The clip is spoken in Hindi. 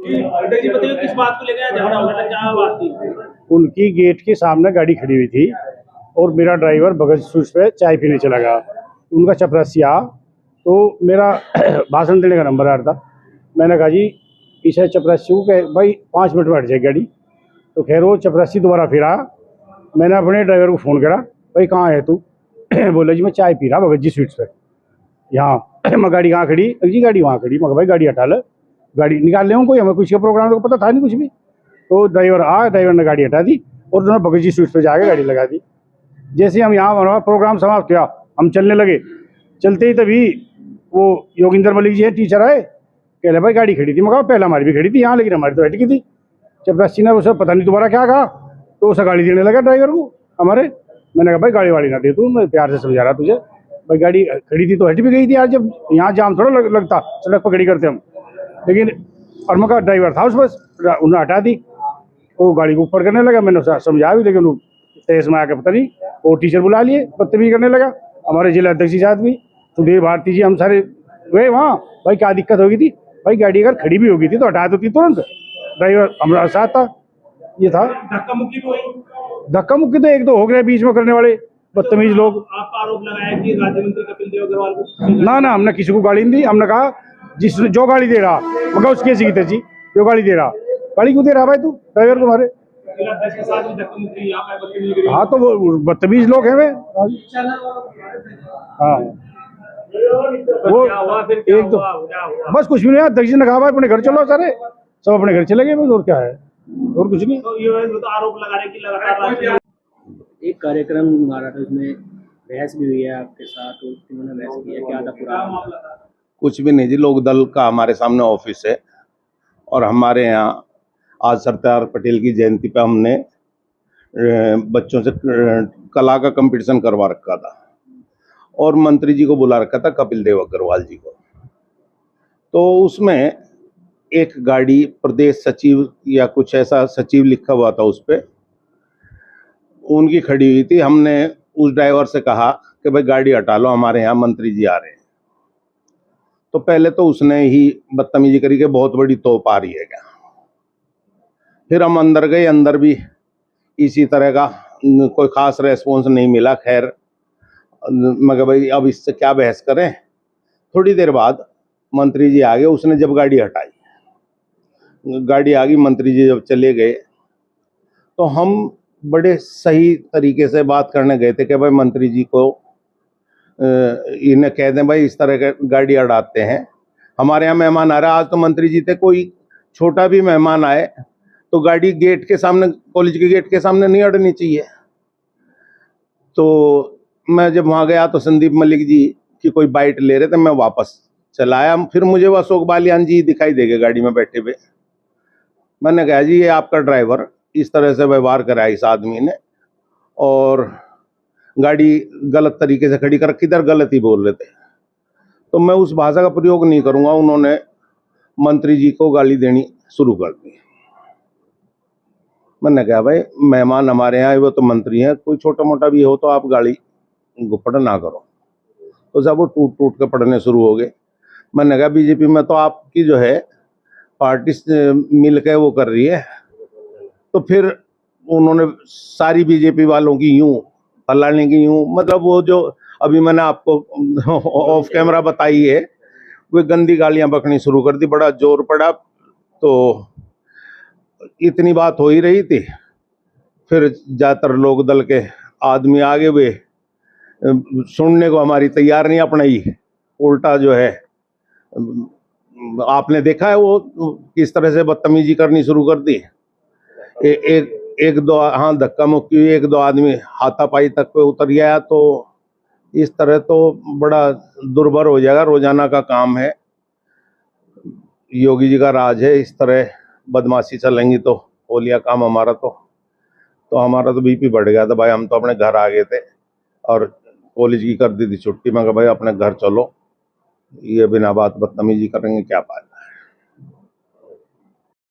जी बताइए किस बात को लेकर झगड़ा हो रहा था, क्या बात थी? उनकी गेट के सामने गाड़ी खड़ी हुई थी और मेरा ड्राइवर बगल सीट पे चाय पीने चला गया। उनका चपरासिया तो मेरा भाषण देने का नंबर आ रहा था। मैंने कहा जी इसे चपरासी को भाई 5 मिनट में हट जाए गाड़ी। तो खैर वो चपरासी दोबारा फिरा। मैंने अपने ड्राइवर को फ़ोन करा, भाई कहाँ है तू? बोला जी मैं चाय पी रहा भगत जी स्वीट्स पे यहाँ। मैं गाड़ी कहाँ खड़ी? जी गाड़ी वहाँ खड़ी। मैं भाई गाड़ी हटा ले, गाड़ी निकाल ले कोई, हमें कुछ का प्रोग्राम को पता था नहीं कुछ भी। तो ड्राइवर ने गाड़ी हटा दी और उन्होंने भगत जी स्वीट्स पे जाके गाड़ी लगा दी। जैसे हम यहाँ हमारा प्रोग्राम समाप्त किया, हम चलने लगे। चलते ही तभी वो योगिंदर मलिक जी है टीचर आए, कह रहे भाई गाड़ी खड़ी थी। मैं कहा पहले हमारी भी खड़ी थी यहाँ, लेकिन हमारी तो हट गई थी। चपरासी ने उसे पता नहीं दोबारा क्या कहा, तो उसे गाड़ी देने लगा ड्राइवर को हमारे। मैंने कहा भाई गाड़ी वाड़ी ना दे तू, मैं प्यार से समझा रहा तुझे, भाई गाड़ी खड़ी थी तो हट भी गई थी यार, जब यहाँ जाम थोड़ा लगता, सड़क पर खड़ी करते हम। लेकिन और मैं कहा ड्राइवर था उस बस, उन्होंने हटा दी। वो गाड़ी को ऊपर करने लगा, मैंने उसे समझाया भी, लेकिन वो तेज में आके पता नहीं वो टीचर बुला लिए, बदतमीजी करने लगा। हमारे जिला अध्यक्ष जी साथ भी, सुधीर भारती जी, हम सारे गए वहाँ। भाई क्या दिक्कत हो गई थी? भाई गाड़ी अगर खड़ी भी हो गई थी तो हटा देती तुरंत, ड्राइवर हमारा साथ था। ये था धक्का मुक्की भी हुई? धक्का मुक्की तो एक दो हो गए बीच में करने वाले बदतमीज लोग। आप आरोप लगाया कि राज्य मंत्री कपिल देव अग्रवाल को ना हमने किसी को गाड़ी नहीं दी। हमने कहा जिस जो गाड़ी दे रहा, मगर उसके सीखते जी जो गाड़ी दे रहा, गाड़ी क्यों दे रहा भाई तू ड्राइवर को हमारे? के साथ भी धक्का मुक्की, यहाँ पे बदतमीजी करी। हाँ तो वो बदतमीज लोग हैं वे। हाँ वो क्या हुआ फिर? क्या एक तो हुआ? बस कुछ भी नहीं, अध्यक्ष जी ने कहा भाई अपने घर चलो, सारे सब अपने घर चले गए बस, और क्या है, और कुछ नहीं। तो ये तो आरोप लगा रहे कि लगातार एक कार्यक्रम आ रहा था, उसमें बहस भी हुई है आपके साथ, तो उन्होंने बहस किया, क्या था पूरा मामला? कुछ भी नहीं जी, लोक दल का हमारे सामने ऑफिस है और हमारे यहाँ आज सरदार पटेल की जयंती पे हमने बच्चों से कला का कंपटीशन करवा रखा था और मंत्री जी को बुला रखा था, कपिल देव अग्रवाल जी को। तो उसमें एक गाड़ी प्रदेश सचिव या कुछ ऐसा सचिव लिखा हुआ था, उस पर उनकी खड़ी हुई थी। हमने उस ड्राइवर से कहा कि भाई गाड़ी हटा लो, हमारे यहाँ मंत्री जी आ रहे हैं। तो पहले तो उसने ही बदतमीजी करी कि बहुत बड़ी तोप आ रही है क्या। फिर हम अंदर गए, अंदर भी इसी तरह का कोई खास रेस्पॉन्स नहीं मिला। खैर मगर भाई अब इससे क्या बहस करें। थोड़ी देर बाद मंत्री जी आ गए। उसने जब गाड़ी हटाई, गाड़ी आ गई, मंत्री जी जब चले गए, तो हम बड़े सही तरीके से बात करने गए थे कि भाई मंत्री जी को इन्हें कह दें भाई इस तरह के गाड़ी अड़ाते हैं, हमारे यहाँ मेहमान आ रहा है। आज तो मंत्री जी थे, कोई छोटा भी मेहमान आए तो गाड़ी गेट के सामने, कॉलेज के गेट के सामने नहीं अड़नी चाहिए। तो मैं जब वहाँ गया तो संदीप मलिक जी की कोई बाइट ले रहे थे, मैं वापस चला आया। फिर मुझे वो अशोक बालियान जी दिखाई दे गए गाड़ी में बैठे हुए। मैंने कहा जी ये आपका ड्राइवर इस तरह से व्यवहार करा इस आदमी ने, और गाड़ी गलत तरीके से खड़ी कर, किधर गलत ही बोल रहे थे। तो मैं उस भाषा का प्रयोग नहीं करूंगा। उन्होंने मंत्री जी को गाली देनी शुरू कर दी। मैंने कहा भाई मेहमान हमारे यहाँ, वो तो मंत्री हैं, कोई छोटा मोटा भी हो तो आप गाली गुप्पड़ ना करो। तो जब वो टूट टूट के पड़ने शुरू हो गए। मैंने कहा बीजेपी में तो आपकी जो है पार्टी मिल के वो कर रही है, तो फिर उन्होंने सारी बीजेपी वालों की यूं, फलाने की यूं, मतलब वो जो अभी मैंने आपको ऑफ कैमरा बताई है, वे गंदी गालियां बकनी शुरू कर दी। बड़ा जोर पड़ा। तो इतनी बात हो ही रही थी, फिर ज्यादातर लोक दल के आदमी आगे हुए, सुनने को हमारी तैयार नहीं अपनाई। उल्टा जो है आपने देखा है वो किस तरह से बदतमीजी करनी शुरू कर दी। एक दो हाँ धक्का मुक्की हुई, एक दो आदमी हाथापाई तक पे उतर गया। तो इस तरह तो बड़ा दुर्भर हो जाएगा। रोजाना का काम है, योगी जी का राज है। इस तरह बदमाशी चलेंगी तो हो लिया काम हमारा। तो हमारा तो बीपी बढ़ गया था भाई। हम तो अपने घर आ गए थे और कॉलेज की कर दी थी छुट्टी। मैं कहा भाई अपने घर चलो, ये बिना बात बदतमीजी करेंगे क्या बात।